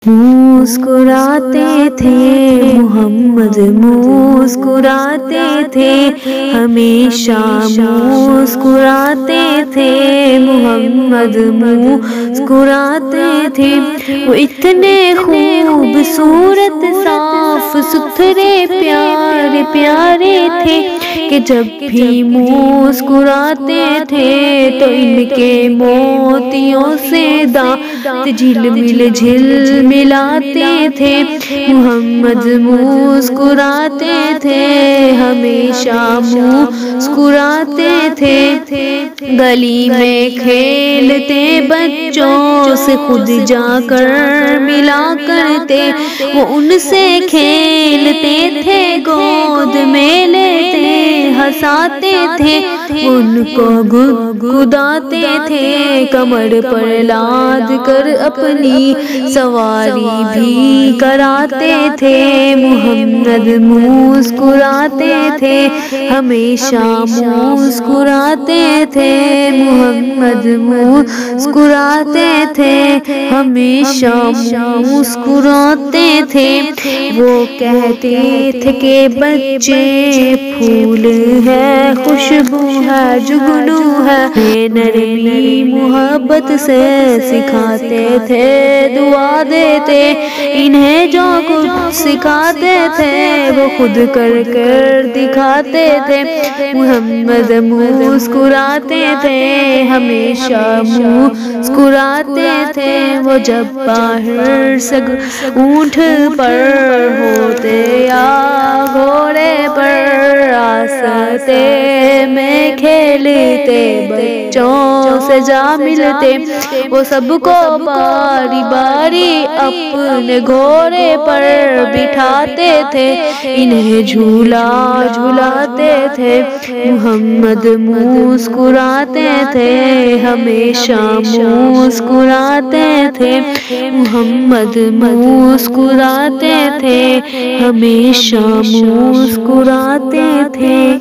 مسکراتے تھے محمد، مسکراتے تھے ہمیشہ، مسکراتے تھے محمد، مسکراتے تھے۔ وہ اتنے خوبصورت، صاف ستھرے، پیارے پیارے تھے کہ جب بھی مسکراتے تھے تو ان کے موتیوں سے دانت جھلمل جھلملاتے تھے۔ محمد مسکراتے تھے ہمیشہ، مسکراتے تھے۔ گلی میں کھیلتے بچوں سے خود جا کر ملا کرتے، وہ ان سے کھیلتے تھے، گود میں لیتے ہنساتے تھے، ان کو گدگداتے تھے، کمر پر لاد کر اپنی سواری بھی کراتے تھے۔ محمد مسکراتے تھے ہمیشہ، مسکراتے تھے محمد، مسکراتے تھے ہمیشہ، مسکراتے تھے۔ وہ کہتے تھے کہ بچے پھول ہے، خوشبو ہے، جگنو ہے، نرمی محبت سے سکھاتے تھے، دعا دیتے انہیں جو کچھ سکھاتے تھے وہ خود کر کر دکھاتے تھے۔ محمد مسکراتے تھے ہمیشہ، مسکراتے تھے۔ وہ جب باہر سگ اونٹ پر ہوتے یا گھوڑے پر، راستے میں کھیلتے بچوں سے جا ملتے، وہ سب کو باری باری اپنے گھوڑے پر بٹھاتے تھے، انہیں جھولا جھلاتے تھے۔ محمد مسکراتے تھے ہمیشہ، مسکراتے تھے محمد، مسکراتے تھے ہمیشہ، مسکراتے تھے۔